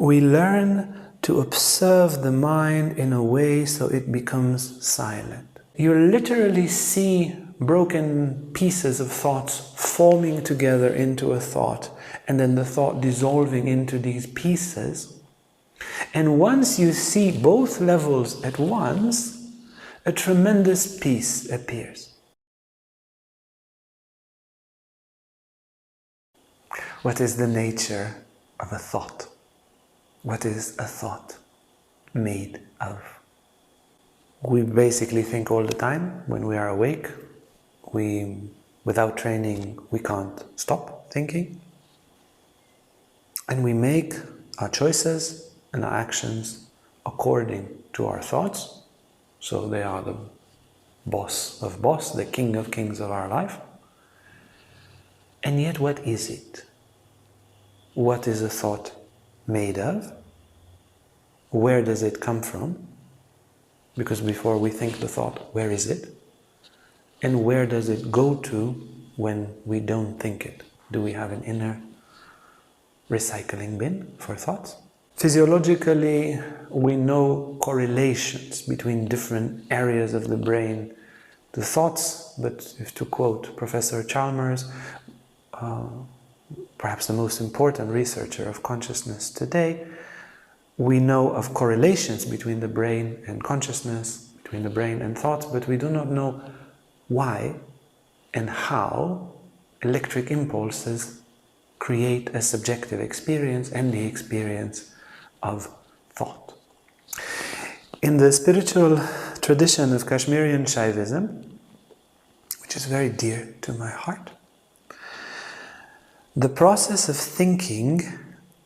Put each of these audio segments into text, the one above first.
we learn to observe the mind in a way so it becomes silent. You literally see broken pieces of thoughts forming together into a thought, and then the thought dissolving into these pieces. And once you see both levels at once, a tremendous peace appears. What is the nature of a thought? What is a thought made of? We basically think all the time when we are awake. Without training, we can't stop thinking. And we make our choices and our actions according to our thoughts. So they are the boss of boss, the king of kings of our life. And yet, what is it? What is a thought made of? Where does it come from? Because before we think the thought, where is it? And where does it go to when we don't think it? Do we have an inner recycling bin for thoughts? Physiologically, we know correlations between different areas of the brain. The thoughts, but if to quote Professor Chalmers, perhaps the most important researcher of consciousness today, we know of correlations between the brain and consciousness, between the brain and thoughts, but we do not know why and how electric impulses create a subjective experience and the experience of thought. In the spiritual tradition of Kashmir Shaivism, which is very dear to my heart, the process of thinking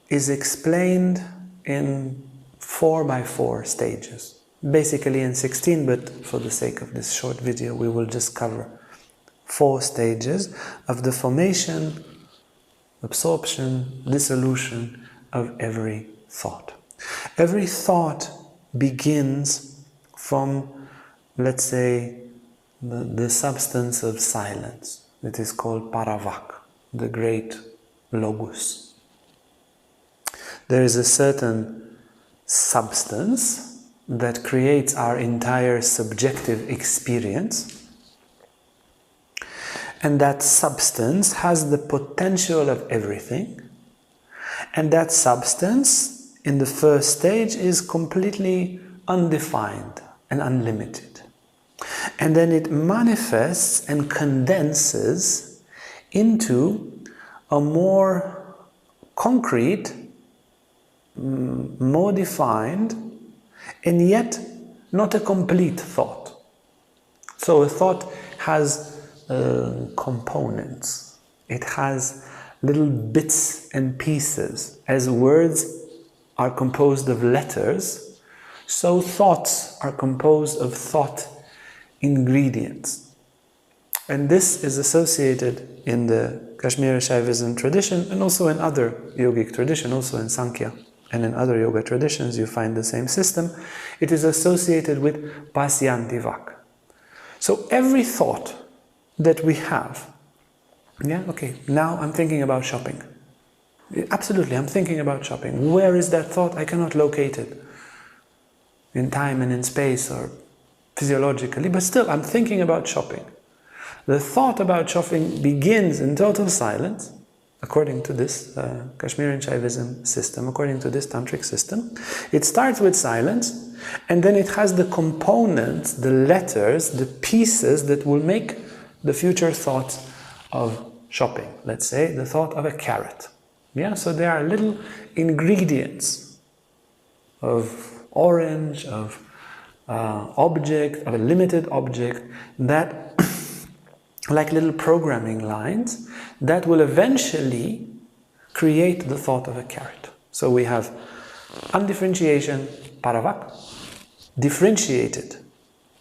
is explained in 4x4 stages. Basically in 16, but for the sake of this short video, we will just cover 4 stages of the formation, absorption, dissolution of every thought. Every thought begins from, let's say, the substance of silence. It is called Paravak, the great logos. There is a certain substance that creates our entire subjective experience, and that substance has the potential of everything, and that substance in the first stage is completely undefined and unlimited, and then it manifests and condenses into a more concrete, more defined, and yet not a complete thought. So a thought has components. It has little bits and pieces. As words are composed of letters, so thoughts are composed of thought ingredients. And this is associated in the Kashmir Shaivism tradition and also in other yogic traditions, also in Sankhya and in other yoga traditions you find the same system. It is associated with pashyanti vak. So every thought that we have, okay, now I'm thinking about shopping. Absolutely, I'm thinking about shopping. Where is that thought? I cannot locate it in time and in space or physiologically, but still I'm thinking about shopping. The thought about shopping begins in total silence, according to this Kashmir Shaivism system, according to this tantric system. It starts with silence, and then it has the components, the letters, the pieces that will make the future thought of shopping. Let's say the thought of a carrot. So there are little ingredients of orange, of object, of a limited object, that like little programming lines that will eventually create the thought of a carrot. So we have undifferentiation, paravak, differentiated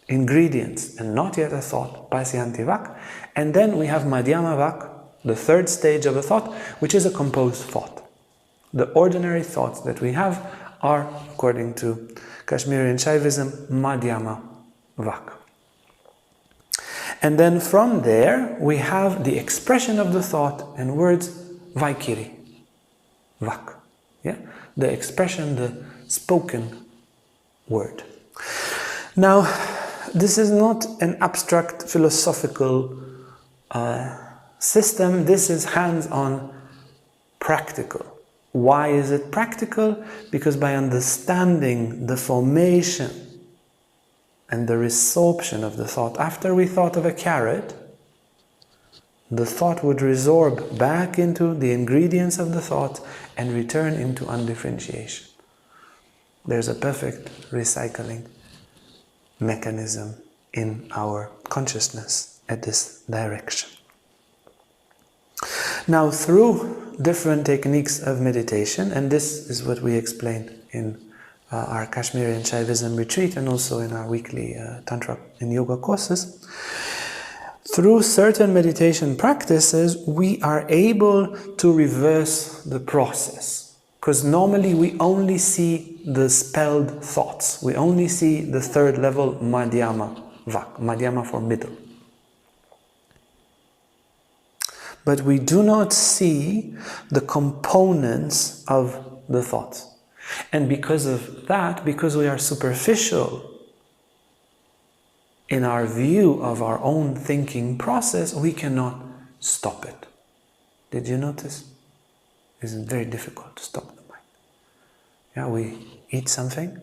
ingredients and not yet a thought, pashyanti vak, and then we have madhyama vak, the third stage of a thought, which is a composed thought. The ordinary thoughts that we have are, according to Kashmir Shaivism, madhyama vak. And then from there, we have the expression of the thought and words, vaikiri, vak. the expression, the spoken word. Now, this is not an abstract philosophical system. This is hands-on practical. Why is it practical? Because by understanding the formation and the resorption of the thought, after we thought of a carrot, the thought would resorb back into the ingredients of the thought and return into undifferentiation. There's a perfect recycling mechanism in our consciousness at this direction. Now, through different techniques of meditation, and this is what we explained in our Kashmir Shaivism retreat and also in our weekly Tantra and Yoga courses, through certain meditation practices, we are able to reverse the process. Because normally we only see the spelled thoughts. We only see the third level, Madhyama, Vak, Madhyama for middle. But we do not see the components of the thoughts. And because of that, because we are superficial in our view of our own thinking process, we cannot stop it. Did you notice? It's very difficult to stop the mind. Yeah, we eat something,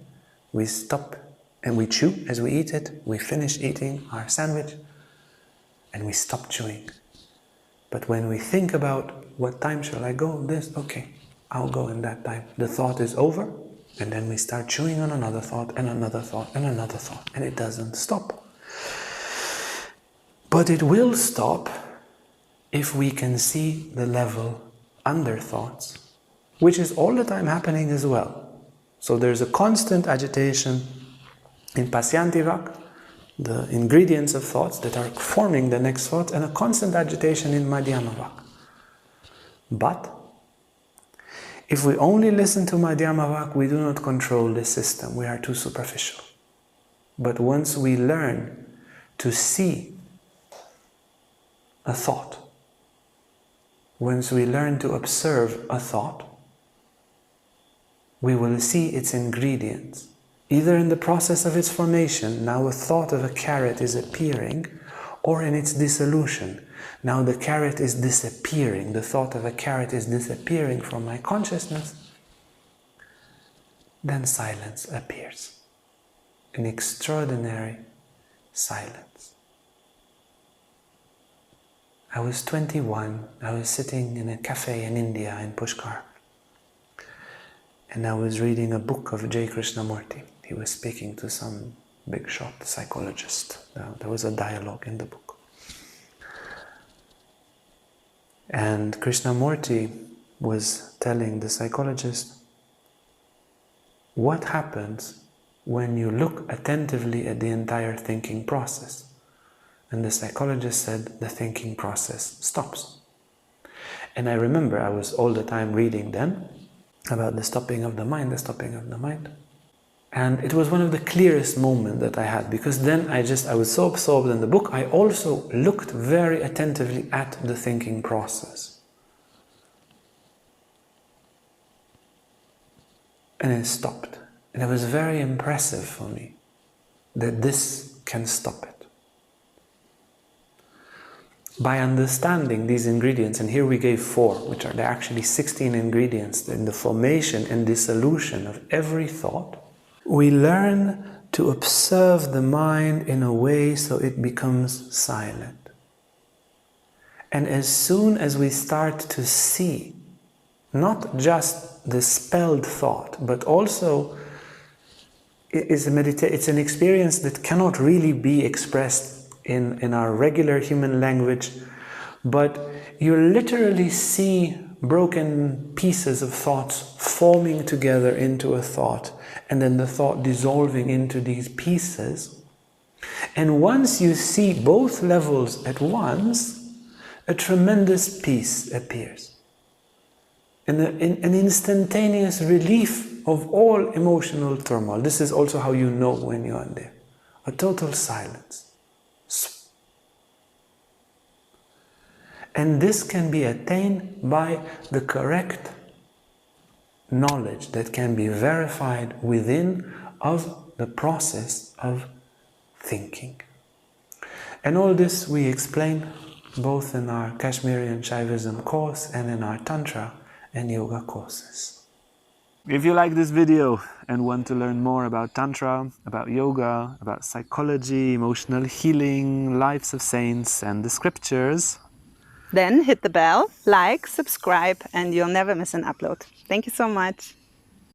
we stop and we chew as we eat it, we finish eating our sandwich and we stop chewing. But when we think about what time shall I go, this, okay, I'll go in that time. The thought is over, and then we start chewing on another thought, and another thought, and another thought, and it doesn't stop. But it will stop if we can see the level under thoughts, which is all the time happening as well. So there's a constant agitation in pashyanti vak, the ingredients of thoughts that are forming the next thought, and a constant agitation in Madhyama vak. But if we only listen to Madhyama vak, we do not control this system. We are too superficial. But once we learn to see a thought, once we learn to observe a thought, we will see its ingredients. Either in the process of its formation, now a thought of a carrot is appearing, or in its dissolution. Now the carrot is disappearing, the thought of a carrot is disappearing from my consciousness. Then silence appears. An extraordinary silence. I was 21, I was sitting in a cafe in India, in Pushkar, and I was reading a book of Krishnamurti. He was speaking to some big shot psychologist. There was a dialogue in the book. And Krishnamurti was telling the psychologist, what happens when you look attentively at the entire thinking process? And the psychologist said, the thinking process stops. And I remember I was all the time reading then about the stopping of the mind, the stopping of the mind. And it was one of the clearest moments that I had, because then I was so absorbed in the book, I also looked very attentively at the thinking process. And it stopped. And it was very impressive for me that this can stop it. By understanding these ingredients, and here we gave 4, which are there are actually 16 ingredients in the formation and dissolution of every thought, we learn to observe the mind in a way so it becomes silent. And as soon as we start to see not just the spelled thought, but also it's an experience that cannot really be expressed in our regular human language, but you literally see broken pieces of thoughts forming together into a thought, and then the thought dissolving into these pieces. And once you see both levels at once, a tremendous peace appears. And an instantaneous relief of all emotional turmoil. This is also how you know when you are there. A total silence. And this can be attained by the correct knowledge that can be verified within of the process of thinking. And all this we explain both in our Kashmir Shaivism course and in our Tantra and Yoga courses. If you like this video and want to learn more about Tantra, about Yoga, about psychology, emotional healing, lives of saints and the scriptures, then hit the bell, like, subscribe, and you'll never miss an upload. Thank you so much.